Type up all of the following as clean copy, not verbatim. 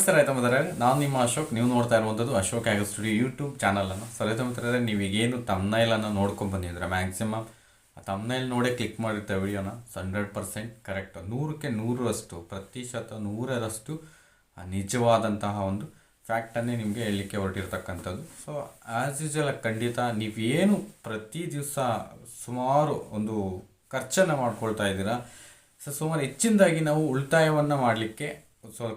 ನಮಸ್ತೆ ರೈತ ಮಿತ್ರರೇ, ನಾನು ನಿಮ್ಮ ಅಶೋಕ್. ನೀವು ನೋಡ್ತಾ ಇರುವಂಥದ್ದು ಅಶೋಕ್ ಆ್ಯಗ್ರೋ ಸ್ಟುಡಿಯೋ ಯೂಟ್ಯೂಬ್ ಚಾನಲನ್ನು. ಸೊ ರೈತ ಮಿತ್ರರೇ, ನೀವು ಈಗೇನು ತಮ್ನೈಲನ್ನು ನೋಡ್ಕೊಂಡು ಬಂದಿದ್ರೆ ಮ್ಯಾಕ್ಸಿಮಮ್ ಆ ತಮ್ನೈಲ್ ನೋಡೇ ಕ್ಲಿಕ್ ಮಾಡಿರ್ತಾರೆ ವಿಡಿಯೋನ. 100% ಕರೆಕ್ಟ್, 100ಕ್ಕೆ 100ರಷ್ಟು ಪ್ರತಿಶತ 100ರಷ್ಟು ನಿಜವಾದಂತಹ ಒಂದು ಫ್ಯಾಕ್ಟನ್ನೇ ನಿಮಗೆ ಹೇಳಲಿಕ್ಕೆ ಹೊರಟಿರ್ತಕ್ಕಂಥದ್ದು. ಸೊ ಆ್ಯಸ್ ಯೂಶುವಲ್ ಖಂಡಿತ ನೀವೇನು ಪ್ರತಿ ದಿವಸ ಸುಮಾರು ಒಂದು ಖರ್ಚನ್ನು ಮಾಡ್ಕೊಳ್ತಾ ಇದ್ದೀರಾ. ಸೊ ಸುಮಾರು ಹೆಚ್ಚಿನದಾಗಿ ನಾವು ಉಳಿತಾಯವನ್ನು ಮಾಡಲಿಕ್ಕೆ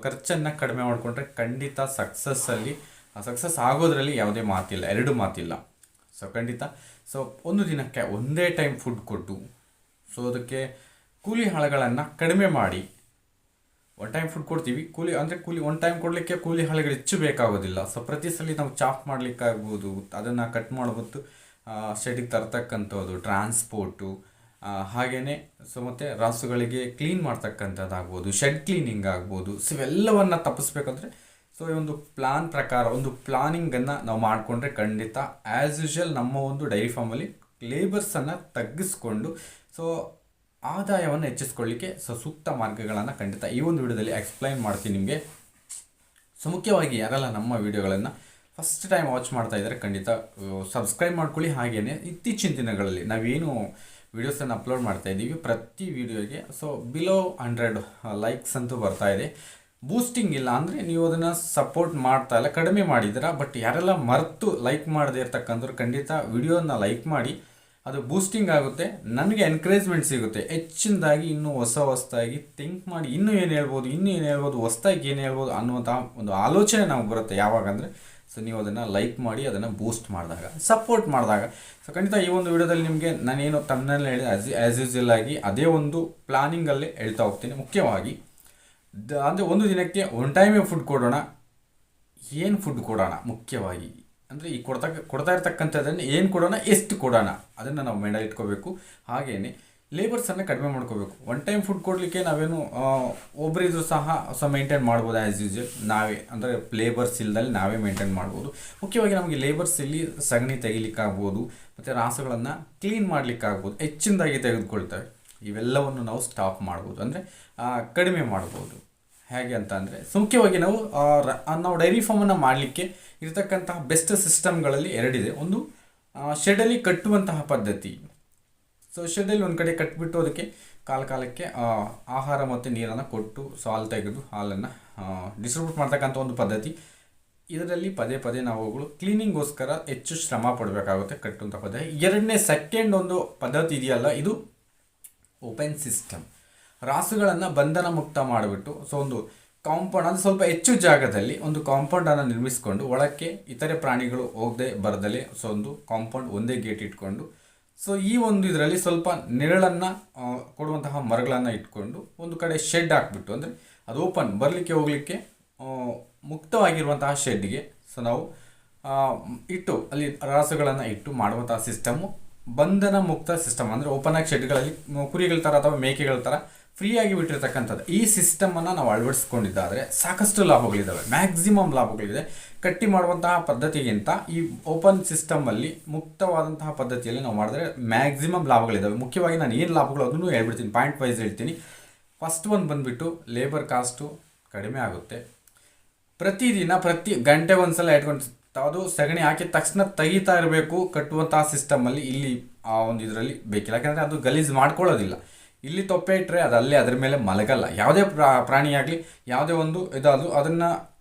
ಖರ್ಚನ್ನು ಕಡಿಮೆ ಮಾಡಿಕೊಂಡ್ರೆ ಖಂಡಿತ ಸಕ್ಸಸ್ ಆಗೋದ್ರಲ್ಲಿ ಯಾವುದೇ ಮಾತಿಲ್ಲ, ಎರಡು ಮಾತಿಲ್ಲ. ಸೊ ಖಂಡಿತ. ಸೊ ಒಂದು ದಿನಕ್ಕೆ ಒಂದೇ ಟೈಮ್ ಫುಡ್ ಕೊಟ್ಟು, ಸೊ ಅದಕ್ಕೆ ಕೂಲಿ ಹಾಳುಗಳನ್ನು ಕಡಿಮೆ ಮಾಡಿ, ಒನ್ ಟೈಮ್ ಫುಡ್ ಕೊಡ್ತೀವಿ, ಕೂಲಿ ಒನ್ ಟೈಮ್ ಕೊಡಲಿಕ್ಕೆ ಕೂಲಿ ಹಾಳುಗಳು ಹೆಚ್ಚು ಬೇಕಾಗೋದಿಲ್ಲ. ಸೊ ಪ್ರತಿ ಸಲ ನಾವು ಚಾಪ್ ಮಾಡಲಿಕ್ಕಾಗ್ಬೋದು, ಅದನ್ನು ಕಟ್ ಮಾಡ್ಬೋದು, ಶೆಡ್ಗೆ ತರ್ತಕ್ಕಂಥದ್ದು, ಟ್ರಾನ್ಸ್ಪೋರ್ಟು, ಹಾಗೆಯೇ ಸೊ ಮತ್ತು ರಾಸುಗಳಿಗೆ ಕ್ಲೀನ್ ಮಾಡ್ತಕ್ಕಂಥದ್ದಾಗ್ಬೋದು, ಶೆಡ್ ಕ್ಲೀನಿಂಗ್ ಆಗ್ಬೋದು. ಸೊ ಇವೆಲ್ಲವನ್ನು ತಪ್ಪಿಸ್ಬೇಕಂದ್ರೆ ಸೊ ಈ ಒಂದು ಪ್ಲಾನ್ ಪ್ರಕಾರ ಒಂದು ಪ್ಲಾನಿಂಗನ್ನು ನಾವು ಮಾಡಿಕೊಂಡ್ರೆ ಖಂಡಿತ ಆ್ಯಸ್ ಯೂಶುವಲ್ ನಮ್ಮ ಒಂದು ಡೈರಿ ಫಾರ್ಮಲ್ಲಿ ಲೇಬರ್ಸನ್ನು ತಗ್ಗಿಸ್ಕೊಂಡು ಸೊ ಆದಾಯವನ್ನು ಹೆಚ್ಚಿಸ್ಕೊಳ್ಳಿಕ್ಕೆ ಸೊ ಸೂಕ್ತ ಮಾರ್ಗಗಳನ್ನು ಖಂಡಿತ ಈ ಒಂದು ವಿಡಿಯೋದಲ್ಲಿ ಎಕ್ಸ್ಪ್ಲೈನ್ ಮಾಡ್ತೀನಿ ನಿಮಗೆ. ಸೊ ಮುಖ್ಯವಾಗಿ ಯಾರೆಲ್ಲ ನಮ್ಮ ವಿಡಿಯೋಗಳನ್ನು ಫಸ್ಟ್ ಟೈಮ್ ವಾಚ್ ಮಾಡ್ತಾ ಇದ್ದಾರೆ ಖಂಡಿತ ಸಬ್ಸ್ಕ್ರೈಬ್ ಮಾಡ್ಕೊಳ್ಳಿ. ಹಾಗೆಯೇ ಇತ್ತೀಚಿನ ದಿನಗಳಲ್ಲಿ ನಾವೇನು ವೀಡಿಯೋಸನ್ನು ಅಪ್ಲೋಡ್ ಮಾಡ್ತಾ ಇದ್ದೀವಿ ಪ್ರತಿ ವೀಡಿಯೋಗೆ ಸೊ ಬಿಲೋ 100 ಲೈಕ್ಸ್ ಅಂತೂ ಬರ್ತಾ ಇದೆ. ಬೂಸ್ಟಿಂಗ್ ಇಲ್ಲ ಅಂದರೆ ನೀವು ಅದನ್ನು ಸಪೋರ್ಟ್ ಮಾಡ್ತಾ ಇಲ್ಲ, ಕಡಿಮೆ ಮಾಡಿದ್ದೀರಾ. ಬಟ್ ಯಾರೆಲ್ಲ ಮರೆತು ಲೈಕ್ ಮಾಡದೇ ಇರ್ತಕ್ಕಂಥವ್ರು ಖಂಡಿತ ವಿಡಿಯೋನ ಲೈಕ್ ಮಾಡಿ, ಅದು ಬೂಸ್ಟಿಂಗ್ ಆಗುತ್ತೆ, ನನಗೆ ಎನ್ಕರೇಜ್ಮೆಂಟ್ ಸಿಗುತ್ತೆ. ಹೆಚ್ಚಿನದಾಗಿ ಇನ್ನೂ ಹೊಸದಾಗಿ ಥಿಂಕ್ ಮಾಡಿ ಇನ್ನೂ ಏನು ಹೇಳ್ಬೋದು, ಹೊಸದಾಗಿ ಏನು ಹೇಳ್ಬೋದು ಅನ್ನುವಂಥ ಒಂದು ಆಲೋಚನೆ ನಮಗೆ ಬರುತ್ತೆ. ಯಾವಾಗ ಅಂದರೆ ಸೊ ನೀವು ಅದನ್ನು ಲೈಕ್ ಮಾಡಿ, ಅದನ್ನು ಬೂಸ್ಟ್ ಮಾಡಿದಾಗ, ಸಪೋರ್ಟ್ ಮಾಡಿದಾಗ. ಸೊ ಖಂಡಿತ ಈ ಒಂದು ವಿಡಿಯೋದಲ್ಲಿ ನಿಮಗೆ ನಾನೇನು ತಮ್ಮನಲ್ಲಿ ಹೇಳಿದೆ ಆ್ಯಸ್ ಯೂಶುವಲ್ ಆಗಿ ಅದೇ ಒಂದು ಪ್ಲಾನಿಂಗಲ್ಲೇ ಹೇಳ್ತಾ ಹೋಗ್ತೀನಿ. ಮುಖ್ಯವಾಗಿ ಅಂದರೆ ಒಂದು ದಿನಕ್ಕೆ ಒನ್ ಟೈಮೇ ಫುಡ್ ಕೊಡೋಣ. ಏನು ಫುಡ್ ಕೊಡೋಣ ಮುಖ್ಯವಾಗಿ ಅಂದರೆ ಈ ಕೊಡ್ತಾ ಇರ್ತಕ್ಕಂಥದ್ದನ್ನು ಏನು ಕೊಡೋಣ, ಎಷ್ಟು ಕೊಡೋಣ, ಅದನ್ನು ನಾವು ಮೈಂಡಲ್ಲಿ ಇಟ್ಕೋಬೇಕು. ಹಾಗೆಯೇ ಲೇಬರ್ಸನ್ನು ಕಡಿಮೆ ಮಾಡ್ಕೋಬೇಕು. ಒನ್ ಟೈಮ್ ಫುಡ್ ಕೊಡಲಿಕ್ಕೆ ನಾವೇನು ಒಬ್ಬರಿದ್ರು ಸಹ ಮೇಂಟೈನ್ ಮಾಡ್ಬೋದು ಆ್ಯಸ್ ಯೂಶುವಲ್. ನಾವೇ ಅಂದರೆ ಲೇಬರ್ಸ್ ಇಲ್ದಲ್ಲಿ ನಾವೇ ಮೇಂಟೈನ್ ಮಾಡ್ಬೋದು. ಮುಖ್ಯವಾಗಿ ನಮಗೆ ಲೇಬರ್ಸ್ ಇಲ್ಲಿ ಸಗಣಿ ತೆಗಿಲಿಕ್ಕಾಗ್ಬೋದು, ಮತ್ತು ರಾಸುಗಳನ್ನು ಕ್ಲೀನ್ ಮಾಡಲಿಕ್ಕಾಗ್ಬೋದು, ಹೆಚ್ಚಿನದಾಗಿ ತೆಗೆದುಕೊಳ್ತವೆ. ಇವೆಲ್ಲವನ್ನು ನಾವು ಸ್ಟಾಪ್ ಮಾಡ್ಬೋದು, ಅಂದರೆ ಕಡಿಮೆ ಮಾಡ್ಬೋದು. ಹೇಗೆ ಅಂತ ಅಂದರೆ ಮುಖ್ಯವಾಗಿ ನಾವು ಡೈರಿ ಫಾರ್ಮನ್ನು ಮಾಡಲಿಕ್ಕೆ ಇರತಕ್ಕಂತಹ ಬೆಸ್ಟ್ ಸಿಸ್ಟಮ್ಗಳಲ್ಲಿ ಎರಡಿದೆ. ಒಂದು ಶೆಡಲ್ಲಿ ಕಟ್ಟುವಂತಹ ಪದ್ಧತಿ. ಸೊ ಶೆಡ್ಡಲ್ಲಿ ಒಂದು ಕಡೆ ಕಟ್ಟಿಬಿಟ್ಟು ಅದಕ್ಕೆ ಕಾಲಕ್ಕೆ ಆಹಾರ ಮತ್ತು ನೀರನ್ನು ಕೊಟ್ಟು ಸೊ ಹಾಲು ತೆಗೆದು ಹಾಲನ್ನು ಡಿಸ್ಟ್ರಿಬ್ಯೂಟ್ ಮಾಡ್ತಕ್ಕಂಥ ಒಂದು ಪದ್ಧತಿ. ಇದರಲ್ಲಿ ಪದೇ ನಾವುಗಳು ಕ್ಲೀನಿಂಗೋಸ್ಕರ ಹೆಚ್ಚು ಶ್ರಮ ಪಡಬೇಕಾಗುತ್ತೆ ಕಟ್ಟುವಂಥ ಪದ್ಧತಿ. ಎರಡನೇ ಸೆಕೆಂಡ್ ಒಂದು ಪದ್ಧತಿ ಇದೆಯಲ್ಲ, ಇದು ಓಪನ್ ಸಿಸ್ಟಮ್. ರಾಸುಗಳನ್ನು ಬಂಧನ ಮುಕ್ತ ಮಾಡಿಬಿಟ್ಟು ಸೊ ಒಂದು ಕಾಂಪೌಂಡ್ ಅಂದರೆ ಸ್ವಲ್ಪ ಹೆಚ್ಚು ಜಾಗದಲ್ಲಿ ಒಂದು ಕಾಂಪೌಂಡನ್ನು ನಿರ್ಮಿಸಿಕೊಂಡು ಒಳಕ್ಕೆ ಇತರೆ ಪ್ರಾಣಿಗಳು ಹೋಗದೆ ಬರದಲೇ ಸೊ ಒಂದು ಕಾಂಪೌಂಡ್ ಒಂದೇ ಗೇಟ್ ಇಟ್ಕೊಂಡು ಸೊ ಈ ಒಂದು ಇದರಲ್ಲಿ ಸ್ವಲ್ಪ ನೆರಳನ್ನು ಕೊಡುವಂತಹ ಮರಗಳನ್ನು ಇಟ್ಕೊಂಡು ಒಂದು ಕಡೆ ಶೆಡ್ ಹಾಕ್ಬಿಟ್ಟು, ಅಂದರೆ ಅದು ಓಪನ್ ಬರಲಿಕ್ಕೆ ಹೋಗಲಿಕ್ಕೆ ಮುಕ್ತವಾಗಿರುವಂತಹ ಶೆಡ್ಗೆ ಸೊ ನಾವು ಇಟ್ಟು ಅಲ್ಲಿ ರಾಸುಗಳನ್ನು ಇಟ್ಟು ಮಾಡುವಂತಹ ಸಿಸ್ಟಮು ಬಂಧನ ಮುಕ್ತ ಸಿಸ್ಟಮ್. ಅಂದರೆ ಓಪನ್ ಆಗಿ ಶೆಡ್ಗಳಲ್ಲಿ ಕುರಿಗಳ ಥರ ಅಥವಾ ಮೇಕೆಗಳ ಥರ ಫ್ರೀಯಾಗಿ ಬಿಟ್ಟಿರ್ತಕ್ಕಂಥದ್ದು. ಈ ಸಿಸ್ಟಮನ್ನು ನಾವು ಅಳವಡಿಸ್ಕೊಂಡಿದ್ದಾದರೆ ಸಾಕಷ್ಟು ಲಾಭಗಳಿದ್ದಾವೆ, ಮ್ಯಾಕ್ಸಿಮಮ್ ಲಾಭಗಳಿದೆ. ಕಟ್ಟಿ ಮಾಡುವಂತಹ ಪದ್ಧತಿಗಿಂತ ಈ ಓಪನ್ ಸಿಸ್ಟಮಲ್ಲಿ ಮುಕ್ತವಾದಂತಹ ಪದ್ಧತಿಯಲ್ಲಿ ನಾವು ಮಾಡಿದ್ರೆ ಮ್ಯಾಕ್ಸಿಮಮ್ ಲಾಭಗಳಿದ್ದಾವೆ. ಮುಖ್ಯವಾಗಿ ನಾನು ಏನು ಲಾಭಗಳು ಅದನ್ನು ಹೇಳ್ಬಿಡ್ತೀನಿ, ಪಾಯಿಂಟ್ ವೈಸ್ ಹೇಳ್ತೀನಿ. ಫಸ್ಟ್ ಒಂದು ಬಂದುಬಿಟ್ಟು ಲೇಬರ್ ಕಾಸ್ಟು ಕಡಿಮೆ ಆಗುತ್ತೆ. ಪ್ರತಿದಿನ ಪ್ರತಿ ಗಂಟೆಗೆ ಒಂದು ಸಲ ಇಟ್ಕೊಂಡು ಅದು ಸಗಣಿ ಹಾಕಿದ ತಕ್ಷಣ ತೆಗಿತಾ ಇರಬೇಕು ಕಟ್ಟುವಂತಹ ಸಿಸ್ಟಮಲ್ಲಿ. ಇಲ್ಲಿ ಆ ಒಂದು ಇದರಲ್ಲಿ ಬೇಕಿಲ್ಲ, ಯಾಕಂದರೆ ಅದು ಗಲೀಜು ಮಾಡ್ಕೊಳ್ಳೋದಿಲ್ಲ. ಇಲ್ಲಿ ತೊಪ್ಪೆ ಇಟ್ಟರೆ ಅದು ಅಲ್ಲೇ ಅದರ ಮೇಲೆ ಮಲಗಲ್ಲ. ಯಾವುದೇ ಪ್ರಾಣಿಯಾಗಲಿ ಯಾವುದೇ ಒಂದು ಇದಾದರೂ ಅದನ್ನು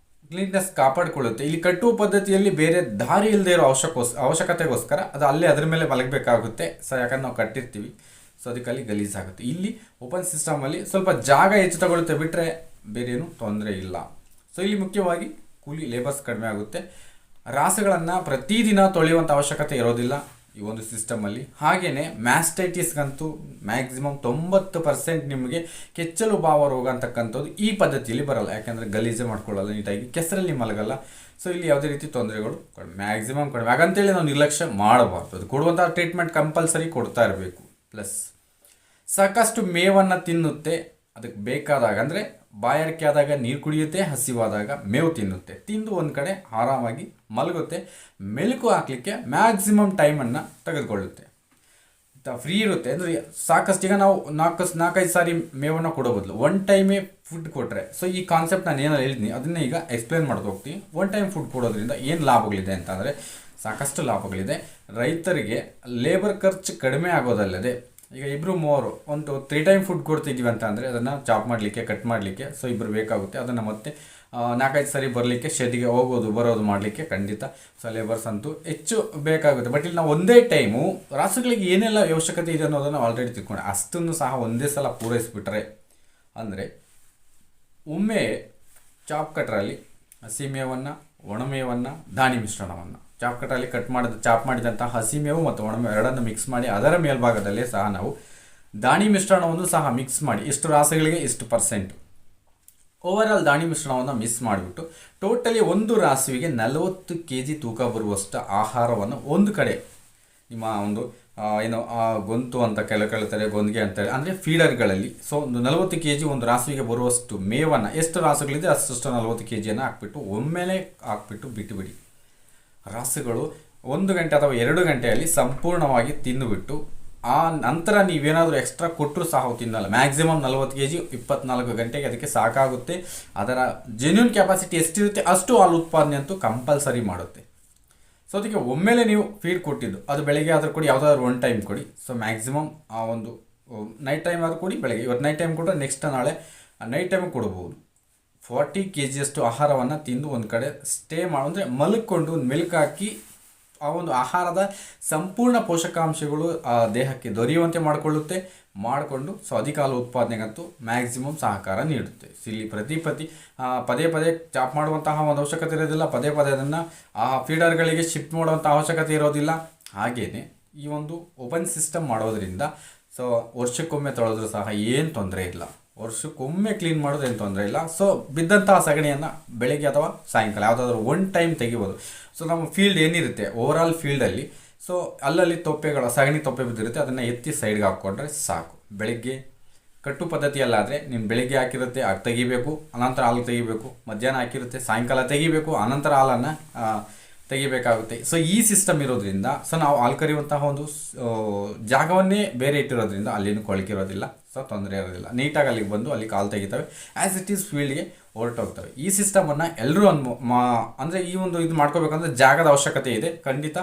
ಕ್ಲೀನ್ನೆಸ್ ಕಾಪಾಡಿಕೊಳ್ಳುತ್ತೆ. ಇಲ್ಲಿ ಕಟ್ಟುವ ಪದ್ಧತಿಯಲ್ಲಿ ಬೇರೆ ದಾರಿ ಇಲ್ಲದೆ ಇರೋ ಅವಶ್ಯಕತೆಗೋಸ್ಕರ ಅದು ಅಲ್ಲೇ ಅದರ ಮೇಲೆ ಮಲಗಬೇಕಾಗುತ್ತೆ. ಸೊ ಯಾಕಂದ್ರೆ ನಾವು ಕಟ್ಟಿರ್ತೀವಿ, ಸೊ ಅದಕ್ಕಲ್ಲಿ ಗಲೀಜಾಗುತ್ತೆ. ಇಲ್ಲಿ ಓಪನ್ ಸಿಸ್ಟಮಲ್ಲಿ ಸ್ವಲ್ಪ ಜಾಗ ಹೆಚ್ಚು ತಗೊಳುತ್ತೆ, ಬಿಟ್ಟರೆ ಬೇರೆ ಏನು ತೊಂದರೆ ಇಲ್ಲ. ಸೊ ಇಲ್ಲಿ ಮುಖ್ಯವಾಗಿ ಕೂಲಿ ಲೇಬರ್ಸ್ ಕಡಿಮೆ ಆಗುತ್ತೆ. ರಾಸುಗಳನ್ನು ಪ್ರತಿದಿನ ತೊಳೆಯುವಂಥ ಅವಶ್ಯಕತೆ ಇರೋದಿಲ್ಲ ಈ ಒಂದು ಸಿಸ್ಟಮಲ್ಲಿ. ಹಾಗೆಯೇ ಮ್ಯಾಸ್ಟೈಟಿಸ್ಗಂತೂ ಮ್ಯಾಕ್ಸಿಮಮ್ 90% ನಿಮಗೆ ಕೆಚ್ಚಲು ಬಾವ ರೋಗ ಅಂತಕ್ಕಂಥದ್ದು ಈ ಪದ್ಧತಿಯಲ್ಲಿ ಬರಲ್ಲ. ಯಾಕೆಂದರೆ ಗಲೀಜೆ ಮಾಡ್ಕೊಳ್ಳಲ್ಲ, ನೀಟಾಗಿ ಕೆಸರಲ್ಲಿ ಮಲಗಲ್ಲ. ಸೊ ಇಲ್ಲಿ ಯಾವುದೇ ರೀತಿ ತೊಂದರೆಗಳು ಮ್ಯಾಕ್ಸಿಮಮ್ ಕಡಿಮೆ. ಹಾಗಂತೇಳಿ ನಾವು ನಿರ್ಲಕ್ಷ್ಯ ಮಾಡಬಾರ್ದು. ಅದು ಕೊಡುವಂಥ ಟ್ರೀಟ್ಮೆಂಟ್ ಕಂಪಲ್ಸರಿ ಕೊಡ್ತಾ ಇರಬೇಕು. ಪ್ಲಸ್ ಸಾಕಷ್ಟು ಮೇವನ್ನು ತಿನ್ನುತ್ತೆ. ಅದಕ್ಕೆ ಬೇಕಾದಾಗ ಅಂದರೆ ಬಾಯಾರಿಕೆ ಆದಾಗ ನೀರು ಕುಡಿಯುತ್ತೆ, ಹಸಿವಾದಾಗ ಮೇವು ತಿನ್ನುತ್ತೆ. ತಿಂದು ಒಂದು ಕಡೆ ಆರಾಮಾಗಿ ಮಲಗುತ್ತೆ. ಮೆಲುಕು ಹಾಕಲಿಕ್ಕೆ ಮ್ಯಾಕ್ಸಿಮಮ್ ಟೈಮನ್ನು ತೆಗೆದುಕೊಳ್ಳುತ್ತೆ. ಫ್ರೀ ಇರುತ್ತೆ ಅಂದರೆ ಸಾಕಷ್ಟು. ಈಗ ನಾವು ನಾಲ್ಕೈದು ಸಾರಿ ಮೇವನ್ನು ಕೊಡೋ ಬದಲು ಒನ್ ಟೈಮೇ ಫುಡ್ ಕೊಟ್ಟರೆ, ಸೊ ಈ ಕಾನ್ಸೆಪ್ಟ್ ನಾನು ಏನೋ ಹೇಳಿದ್ದೀನಿ ಅದನ್ನೇ ಈಗ ಎಕ್ಸ್ಪ್ಲೇನ್ ಮಾಡ್ತಾ ಹೋಗ್ತೀನಿ. ಒನ್ ಟೈಮ್ ಫುಡ್ ಕೊಡೋದ್ರಿಂದ ಏನು ಲಾಭಗಳಿದೆ ಅಂತಂದರೆ ಸಾಕಷ್ಟು ಲಾಭಗಳಿದೆ. ರೈತರಿಗೆ ಲೇಬರ್ ಖರ್ಚು ಕಡಿಮೆ ಆಗೋದಲ್ಲದೆ, ಈಗ ಇಬ್ಬರು ಮೂವರು ಒಂದು 3 ಟೈಮ್ ಫುಡ್ ಕೊಡ್ತಿದ್ದೀವಿ ಅಂತ ಅಂದರೆ ಅದನ್ನು ಚಾಪ್ ಮಾಡಲಿಕ್ಕೆ, ಕಟ್ ಮಾಡಲಿಕ್ಕೆ ಸೊ ಇಬ್ಬರು ಬೇಕಾಗುತ್ತೆ. ಅದನ್ನು ಮತ್ತೆ 4-5 ಸರಿ ಬರಲಿಕ್ಕೆ, ಶೆಡ್ಗೆ ಹೋಗೋದು ಬರೋದು ಮಾಡಲಿಕ್ಕೆ ಖಂಡಿತ ಸೊ ಲೇಬರ್ಸ್ ಅಂತೂ ಹೆಚ್ಚು ಬೇಕಾಗುತ್ತೆ. ಬಟ್ ಇಲ್ಲಿ ನಾವು ಒಂದೇ ಟೈಮು ರಾಸುಗಳಿಗೆ ಏನೆಲ್ಲ ಅವಶ್ಯಕತೆ ಇದೆ ಅನ್ನೋದನ್ನು ಆಲ್ರೆಡಿ ತಿಳ್ಕೊಂಡೆ. ಅಷ್ಟನ್ನು ಸಹ ಒಂದೇ ಸಲ ಪೂರೈಸಿಬಿಟ್ರೆ ಅಂದರೆ ಒಮ್ಮೆ ಚಾಪ್ ಕಟ್ರಲ್ಲಿ ಹಸಿಮೇವನ್ನು, ಒಣಮೇವನ್ನು, ದಾಣಿ ಮಿಶ್ರಣವನ್ನು ಚಾಪ್ ಕಟ್ರಲ್ಲಿ ಚಾಪ್ ಮಾಡಿದಂಥ ಹಸಿಮೇವು ಮತ್ತು ಒಣಮೇವು ಎರಡನ್ನು ಮಿಕ್ಸ್ ಮಾಡಿ ಅದರ ಮೇಲ್ಭಾಗದಲ್ಲೇ ಸಹ ನಾವು ದಾಣಿ ಮಿಶ್ರಣವನ್ನು ಸಹ ಮಿಕ್ಸ್ ಮಾಡಿ ಇಷ್ಟು ರಾಸುಗಳಿಗೆ ಇಷ್ಟು ಪರ್ಸೆಂಟ್ ಓವರಾಲ್ ದಾಣಿ ಮಿಶ್ರಣವನ್ನು ಮಿಕ್ಸ್ ಮಾಡಿಬಿಟ್ಟು ಟೋಟಲಿ ಒಂದು ರಾಸುವಿಗೆ 40 kg ತೂಕ ಬರುವಷ್ಟು ಆಹಾರವನ್ನು ಒಂದು ಕಡೆ ನಿಮ್ಮ ಒಂದು ಏನು ಗೊಂತು ಅಂತ ಕೇಳ್ತಾರೆ, ಗೊಂದಿಗೆ ಅಂತಾರೆ, ಅಂದರೆ ಫೀಡರ್ಗಳಲ್ಲಿ ಸೊ ಒಂದು 40 kg ಒಂದು ರಾಸುವಿಗೆ ಬರುವಷ್ಟು ಮೇವನ್ನು, ಎಷ್ಟು ರಾಸುಗಳಿದೆ ಅಷ್ಟು 40 kgಯನ್ನು ಹಾಕ್ಬಿಟ್ಟು ಒಮ್ಮೆಲೆ ಹಾಕ್ಬಿಟ್ಟು ಬಿಟ್ಟುಬಿಡಿ. ರಾಸುಗಳು 1 ಗಂಟೆ ಅಥವಾ 2 ಗಂಟೆಯಲ್ಲಿ ಸಂಪೂರ್ಣವಾಗಿ ತಿಂದುಬಿಟ್ಟು ಆ ನಂತರ ನೀವೇನಾದರೂ ಎಕ್ಸ್ಟ್ರಾ ಕೊಟ್ಟರು ಸಹ ತಿನ್ನಲ್ಲ. ಮ್ಯಾಕ್ಸಿಮಮ್ 40 kg 24 ಗಂಟೆಗೆ ಅದಕ್ಕೆ ಸಾಕಾಗುತ್ತೆ. ಅದರ ಜೆನ್ಯೂನ್ ಕೆಪಾಸಿಟಿ ಎಷ್ಟಿರುತ್ತೆ ಅಷ್ಟು ಹಾಲು ಉತ್ಪಾದನೆ ಅಂತೂ ಕಂಪಲ್ಸರಿ ಮಾಡುತ್ತೆ. ಸೊ ಅದಕ್ಕೆ ಒಮ್ಮೆಲೆ ನೀವು ಫೀಡ್ ಕೊಟ್ಟಿದ್ದು ಅದು ಬೆಳಗ್ಗೆ ಆದರೂ ಕೊಡಿ, ಯಾವುದಾದ್ರೂ ಒನ್ ಟೈಮ್ ಕೊಡಿ. ಸೊ ಮ್ಯಾಕ್ಸಿಮಮ್ ಆ ಒಂದು ನೈಟ್ ಟೈಮ್ ಆದರೂ ಕೊಡಿ. ಬೆಳಗ್ಗೆ ಇವತ್ತು ನೈಟ್ ಟೈಮ್ ಕೊಟ್ಟರೆ ನೆಕ್ಸ್ಟ್ ನಾಳೆ ನೈಟ್ ಟೈಮ್ ಕೊಡ್ಬೋದು. 40 kg ಅಷ್ಟು ಆಹಾರವನ್ನು ತಿಂದು ಒಂದು ಕಡೆ ಸ್ಟೇ ಅಂದರೆ ಮಲ್ಕೊಂಡು ಮೆಲ್ಕು ಹಾಕಿ ಆ ಒಂದು ಆಹಾರದ ಸಂಪೂರ್ಣ ಪೋಷಕಾಂಶಗಳು ಆ ದೇಹಕ್ಕೆ ದೊರೆಯುವಂತೆ ಮಾಡಿಕೊಂಡು ಸೊ ಅಧಿಕ ಹಾಲು ಉತ್ಪಾದನೆಗಂತೂ ಮ್ಯಾಕ್ಸಿಮಮ್ ಸಹಕಾರ ನೀಡುತ್ತೆ. ಇಲ್ಲಿ ಪದೇ ಪದೇ ಚಾಪ್ ಮಾಡುವಂತಹ ಒಂದು ಅವಶ್ಯಕತೆ ಇರೋದಿಲ್ಲ, ಪದೇ ಅದನ್ನು ಆ ಫೀಡರ್ಗಳಿಗೆ ಶಿಫ್ಟ್ ಮಾಡುವಂಥ ಅವಶ್ಯಕತೆ ಇರೋದಿಲ್ಲ. ಹಾಗೆಯೇ ಈ ಒಂದು ಓಪನ್ ಸಿಸ್ಟಮ್ ಮಾಡೋದ್ರಿಂದ ಸೊ ವರ್ಷಕ್ಕೊಮ್ಮೆ ತೊಳೆದ್ರೂ ಸಹ ಏನು ತೊಂದರೆ ಇಲ್ಲ, ವರ್ಷಕ್ಕೊಮ್ಮೆ ಕ್ಲೀನ್ ಮಾಡೋದು ಏನು ತೊಂದರೆ ಇಲ್ಲ. ಸೊ ಬಿದ್ದಂತಹ ಸಗಣಿಯನ್ನು ಬೆಳಗ್ಗೆ ಅಥವಾ ಸಾಯಂಕಾಲ ಯಾವುದಾದ್ರೂ ಒನ್ ಟೈಮ್ ತೆಗಿಬೋದು. ಸೊ ನಮ್ಮ ಫೀಲ್ಡ್ ಏನಿರುತ್ತೆ ಓವರಾಲ್ ಫೀಲ್ಡಲ್ಲಿ ಸೊ ಅಲ್ಲಲ್ಲಿ ಸಗಣಿ ತೊಪ್ಪೆ ಬಿದ್ದಿರುತ್ತೆ, ಅದನ್ನು ಎತ್ತಿ ಸೈಡ್ಗೆ ಹಾಕ್ಕೊಂಡ್ರೆ ಸಾಕು. ಬೆಳಗ್ಗೆ ಕಟ್ಟು ಪದ್ಧತಿಯಲ್ಲಾದರೆ ನೀನು ಬೆಳಗ್ಗೆ ಹಾಕಿರುತ್ತೆ ಅದು ತೆಗಿಬೇಕು, ಅನಂತರ ಹಾಲು ತೆಗಿಬೇಕು, ಮಧ್ಯಾಹ್ನ ಹಾಕಿರುತ್ತೆ ಸಾಯಂಕಾಲ ತೆಗಿಬೇಕು, ಅನಂತರ ಹಾಲನ್ನು ತೆಗಿಬೇಕಾಗುತ್ತೆ. ಸೊ ಈ ಸಿಸ್ಟಮ್ ಇರೋದ್ರಿಂದ ಸೊ ನಾವು ಹಾಲು ಕರೆಯುವಂತಹ ಒಂದು ಜಾಗವನ್ನೇ ಬೇರೆ ಇಟ್ಟಿರೋದ್ರಿಂದ ಅಲ್ಲಿನೂ ಕೊಳಕಿರೋದಿಲ್ಲ, ಸೊ ತೊಂದರೆ ಇರೋದಿಲ್ಲ. ನೀಟಾಗಿ ಅಲ್ಲಿಗೆ ಬಂದು ಅಲ್ಲಿ ಕಾಲು ತೆಗಿತವೆ, ಆ್ಯಸ್ ಇಟ್ ಈಸ್ ಫೀಲ್ಡ್ಗೆ ಹೊರಟೋಗ್ತವೆ. ಈ ಸಿಸ್ಟಮನ್ನು ಎಲ್ಲರೂ ಅಂದರೆ ಈ ಒಂದು ಇದು ಮಾಡ್ಕೋಬೇಕಂದ್ರೆ ಜಾಗದ ಅವಶ್ಯಕತೆ ಇದೆ. ಖಂಡಿತ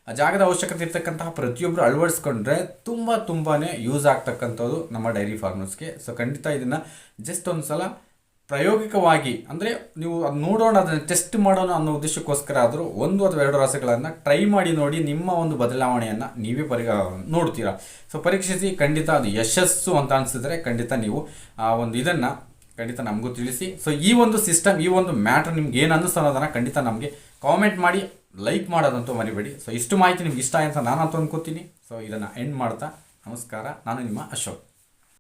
ಆ ಜಾಗದ ಅವಶ್ಯಕತೆ ಇರ್ತಕ್ಕಂತಹ ಪ್ರತಿಯೊಬ್ಬರು ಅಳವಡಿಸ್ಕೊಂಡ್ರೆ ತುಂಬಾ ಯೂಸ್ ಆಗ್ತಕ್ಕಂಥದ್ದು ನಮ್ಮ ಡೈರಿ ಫಾರ್ಮರ್ಸ್ಗೆ. ಸೊ ಖಂಡಿತ ಇದನ್ನು ಜಸ್ಟ್ ಒಂದು ಸಲ ಪ್ರಾಯೋಗಿಕವಾಗಿ ಅಂದರೆ ನೀವು ಅದು ನೋಡೋಣ, ಅದನ್ನು ಟೆಸ್ಟ್ ಮಾಡೋಣ ಅನ್ನೋ ಉದ್ದೇಶಕ್ಕೋಸ್ಕರ ಆದರೂ 1 ಅಥವಾ 2 ರಾಸುಗಳನ್ನು ಟ್ರೈ ಮಾಡಿ ನೋಡಿ, ನಿಮ್ಮ ಒಂದು ಬದಲಾವಣೆಯನ್ನು ನೀವೇ ನೋಡ್ತೀರಾ. ಸೊ ಪರೀಕ್ಷಿಸಿ, ಖಂಡಿತ ಅದು ಯಶಸ್ಸು ಅಂತ ಅನಿಸಿದ್ರೆ ಖಂಡಿತ ನೀವು ಆ ಒಂದು ಇದನ್ನು ಖಂಡಿತ ನಮಗೂ ತಿಳಿಸಿ. ಸೊ ಈ ಒಂದು ಸಿಸ್ಟಮ್, ಈ ಒಂದು ಮ್ಯಾಟ್ರ್ ನಿಮ್ಗೆ ಏನು ಅನ್ನಿಸ್ತು ಅನ್ನೋದನ್ನು ಖಂಡಿತ ನಮಗೆ ಕಾಮೆಂಟ್ ಮಾಡಿ, ಲೈಕ್ ಮಾಡೋದಂತೂ ಮರಿಬೇಡಿ. ಸೊ ಇಷ್ಟು ಮಾಹಿತಿ ನಿಮ್ಗೆ ಇಷ್ಟ ಅಂತ ನಾನು ಅಂತೂ ಅಂದ್ಕೋತೀನಿ. ಸೊ ಇದನ್ನು ಎಂಡ್ ಮಾಡ್ತಾ ನಮಸ್ಕಾರ. ನಾನು ನಿಮ್ಮ ಅಶೋಕ್.